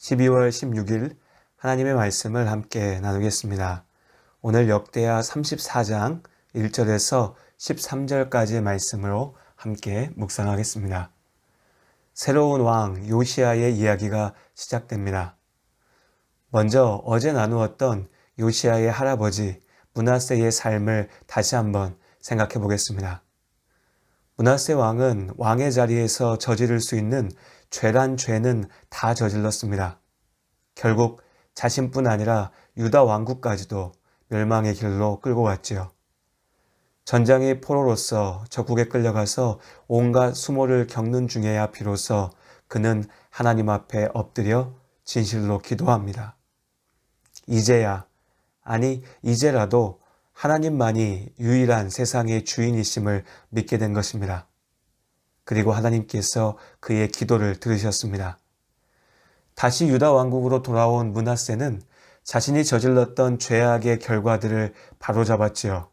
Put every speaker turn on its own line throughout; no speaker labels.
12월 16일 하나님의 말씀을 함께 나누겠습니다. 오늘 역대하 34장 1절에서 13절까지의 말씀으로 함께 묵상하겠습니다. 새로운 왕 요시야의 이야기가 시작됩니다. 먼저 어제 나누었던 요시야의 할아버지 므낫세의 삶을 다시 한번 생각해 보겠습니다. 므낫세 왕은 왕의 자리에서 저지를 수 있는 죄란 죄는 다 저질렀습니다. 결국 자신뿐 아니라 유다 왕국까지도 멸망의 길로 끌고 갔지요. 전장의 포로로서 적국에 끌려가서 온갖 수모를 겪는 중에야 비로소 그는 하나님 앞에 엎드려 진실로 기도합니다. 이제라도 하나님만이 유일한 세상의 주인이심을 믿게 된 것입니다. 그리고 하나님께서 그의 기도를 들으셨습니다. 다시 유다 왕국으로 돌아온 므낫세는 자신이 저질렀던 죄악의 결과들을 바로잡았지요.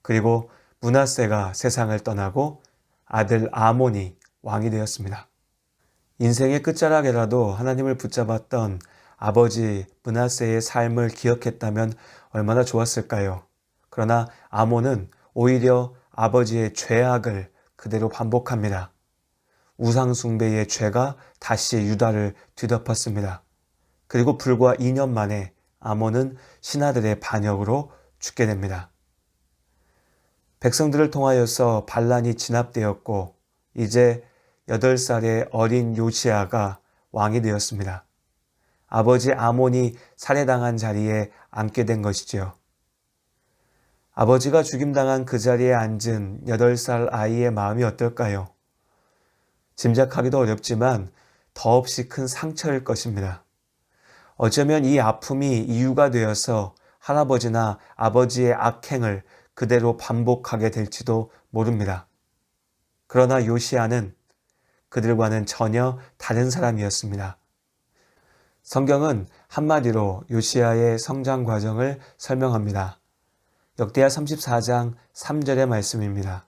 그리고 므낫세가 세상을 떠나고 아들 아몬이 왕이 되었습니다. 인생의 끝자락에라도 하나님을 붙잡았던 아버지 므낫세의 삶을 기억했다면 얼마나 좋았을까요? 그러나 아몬은 오히려 아버지의 죄악을 그대로 반복합니다. 우상숭배의 죄가 다시 유다를 뒤덮었습니다. 그리고 불과 2년 만에 아몬은 신하들의 반역으로 죽게 됩니다. 백성들을 통하여서 반란이 진압되었고 이제 8살의 어린 요시야가 왕이 되었습니다. 아버지 아몬이 살해당한 자리에 앉게 된 것이지요. 아버지가 죽임당한 그 자리에 앉은 8살 아이의 마음이 어떨까요? 짐작하기도 어렵지만 더없이 큰 상처일 것입니다. 어쩌면 이 아픔이 이유가 되어서 할아버지나 아버지의 악행을 그대로 반복하게 될지도 모릅니다. 그러나 요시야는 그들과는 전혀 다른 사람이었습니다. 성경은 한마디로 요시야의 성장 과정을 설명합니다. 역대하 34장 3절의 말씀입니다.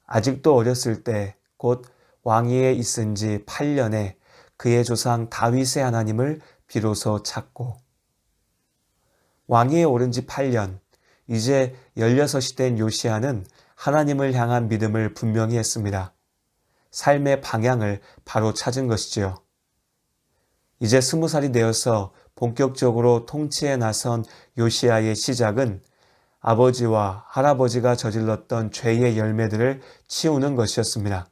아직도 어렸을 때 곧 왕위에 있은 지 8년에 그의 조상 다윗의 하나님을 비로소 찾고 왕위에 오른 지 8년, 이제 16이 된 요시야는 하나님을 향한 믿음을 분명히 했습니다. 삶의 방향을 바로 찾은 것이지요. 이제 20살이 되어서 본격적으로 통치에 나선 요시야의 시작은 아버지와 할아버지가 저질렀던 죄의 열매들을 치우는 것이었습니다.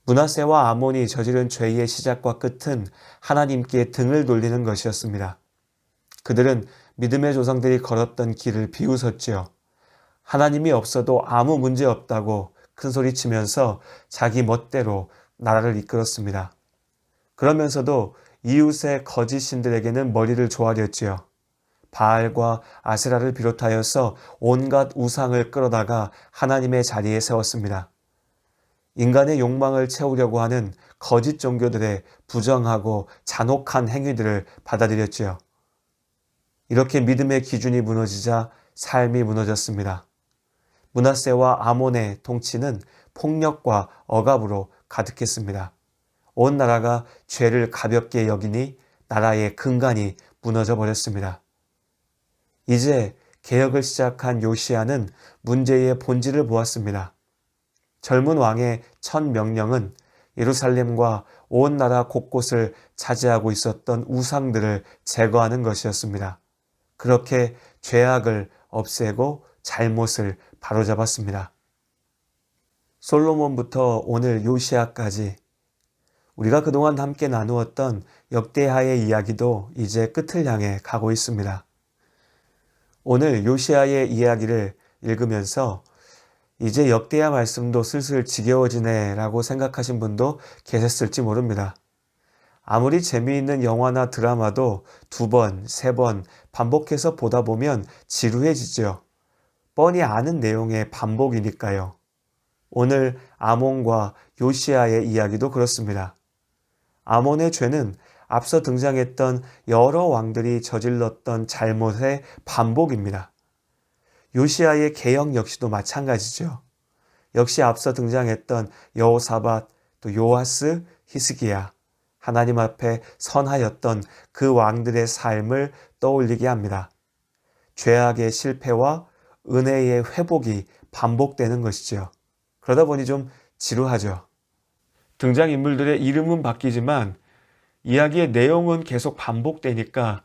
므낫세와 아몬이 저지른 죄의 시작과 끝은 하나님께 등을 돌리는 것이었습니다. 그들은 믿음의 조상들이 걸었던 길을 비웃었지요. 하나님이 없어도 아무 문제 없다고 큰소리치면서 자기 멋대로 나라를 이끌었습니다. 그러면서도 이웃의 거짓 신들에게는 머리를 조아렸지요. 바알과 아세라를 비롯하여서 온갖 우상을 끌어다가 하나님의 자리에 세웠습니다. 인간의 욕망을 채우려고 하는 거짓 종교들의 부정하고 잔혹한 행위들을 받아들였지요. 이렇게 믿음의 기준이 무너지자 삶이 무너졌습니다. 므낫세와 아몬의 통치는 폭력과 억압으로 가득했습니다. 온 나라가 죄를 가볍게 여기니 나라의 근간이 무너져 버렸습니다. 이제 개혁을 시작한 요시야는 문제의 본질을 보았습니다. 젊은 왕의 첫 명령은 예루살렘과 온 나라 곳곳을 차지하고 있었던 우상들을 제거하는 것이었습니다. 그렇게 죄악을 없애고 잘못을 바로잡았습니다. 솔로몬부터 오늘 요시야까지 우리가 그동안 함께 나누었던 역대하의 이야기도 이제 끝을 향해 가고 있습니다. 오늘 요시야의 이야기를 읽으면서 이제 역대하 말씀도 슬슬 지겨워지네 라고 생각하신 분도 계셨을지 모릅니다. 아무리 재미있는 영화나 드라마도 2번, 3번 반복해서 보다 보면 지루해지죠. 뻔히 아는 내용의 반복이니까요. 오늘 아몬과 요시야의 이야기도 그렇습니다. 아몬의 죄는 앞서 등장했던 여러 왕들이 저질렀던 잘못의 반복입니다. 요시야의 개혁 역시도 마찬가지죠. 역시 앞서 등장했던 여호사밧, 또 요아스, 히스기야, 하나님 앞에 선하였던 그 왕들의 삶을 떠올리게 합니다. 죄악의 실패와 은혜의 회복이 반복되는 것이지요. 그러다 보니 좀 지루하죠. 등장인물들의 이름은 바뀌지만 이야기의 내용은 계속 반복되니까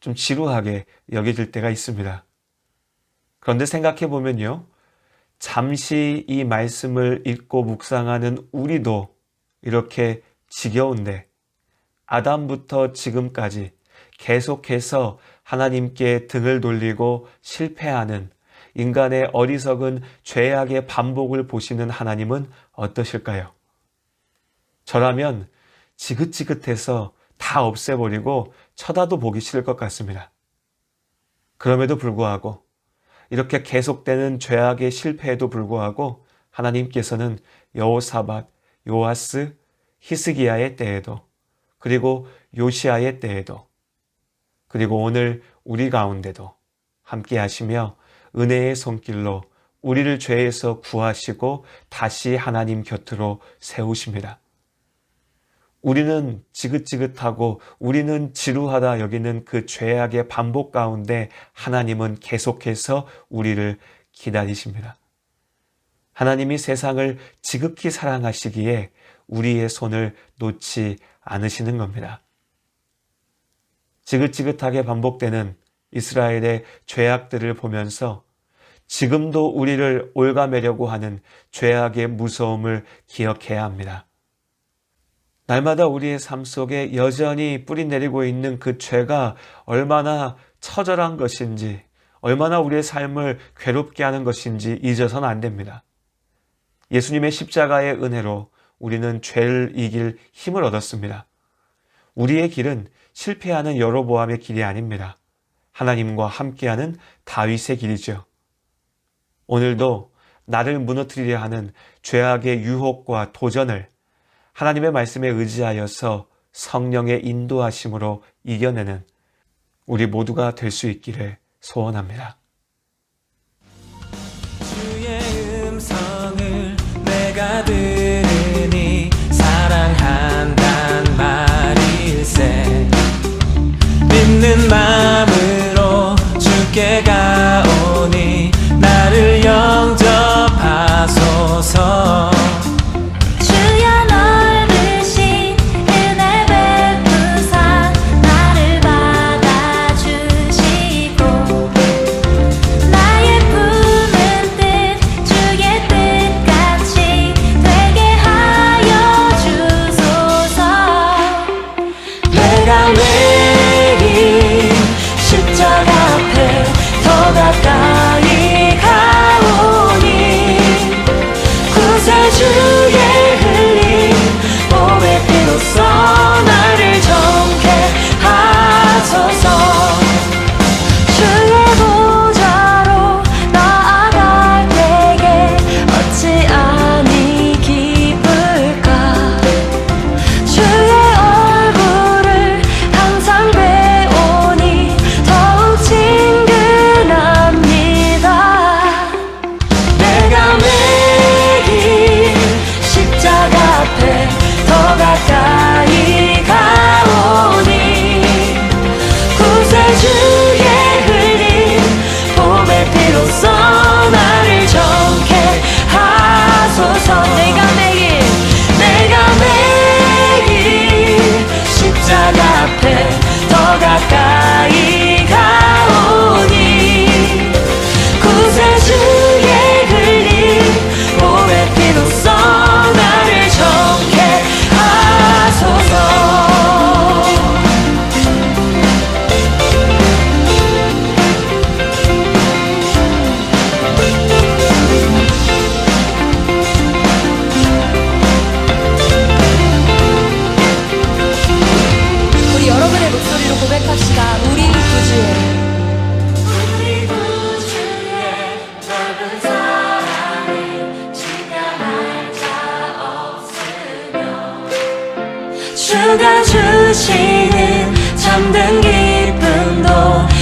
좀 지루하게 여겨질 때가 있습니다. 그런데 생각해 보면요. 잠시 이 말씀을 읽고 묵상하는 우리도 이렇게 지겨운데 아담부터 지금까지 계속해서 하나님께 등을 돌리고 실패하는 인간의 어리석은 죄악의 반복을 보시는 하나님은 어떠실까요? 저라면 지긋지긋해서 다 없애버리고 쳐다도 보기 싫을 것 같습니다. 그럼에도 불구하고 이렇게 계속되는 죄악의 실패에도 불구하고 하나님께서는 여호사밧, 요아스, 히스기야의 때에도 그리고 요시야의 때에도 그리고 오늘 우리 가운데도 함께 하시며 은혜의 손길로 우리를 죄에서 구하시고 다시 하나님 곁으로 세우십니다. 우리는 지긋지긋하고 우리는 지루하다 여기는 그 죄악의 반복 가운데 하나님은 계속해서 우리를 기다리십니다. 하나님이 세상을 지극히 사랑하시기에 우리의 손을 놓지 않으시는 겁니다. 지긋지긋하게 반복되는 이스라엘의 죄악들을 보면서 지금도 우리를 올가매려고 하는 죄악의 무서움을 기억해야 합니다. 날마다 우리의 삶 속에 여전히 뿌리 내리고 있는 그 죄가 얼마나 처절한 것인지, 얼마나 우리의 삶을 괴롭게 하는 것인지 잊어서는 안 됩니다. 예수님의 십자가의 은혜로 우리는 죄를 이길 힘을 얻었습니다. 우리의 길은 실패하는 여로보암의 길이 아닙니다. 하나님과 함께하는 다윗의 길이죠. 오늘도 나를 무너뜨리려 하는 죄악의 유혹과 도전을 하나님의 말씀에 의지하여서 성령의 인도하심으로 이겨내는 우리 모두가 될 수 있기를 소원합니다.
주의 음성을 내가 들으니 사랑한단 말일세 믿는 마음으로 주께 가오니 나를 영접하소서 가까이 가오니 구세주의 흘린 몸의 피로써 나를 정케 하소서 주의 보좌로 나아갈 때에 어찌하니 기쁠까 주의 얼굴을 항상 배우니 더욱 가까이 가오니 구세주의 흘린 봄의 피로써 나를 정케 하소서 내가 매일 십자가 앞에 더 가까이 가오니 구세주의 흘린 봄의 피로써 나를 정케 우리 여러분의 목소리로 고백합시다. 우리 구주의 넓은 사랑을 지나갈 자 없으며 주가 주시는 참된 기쁨도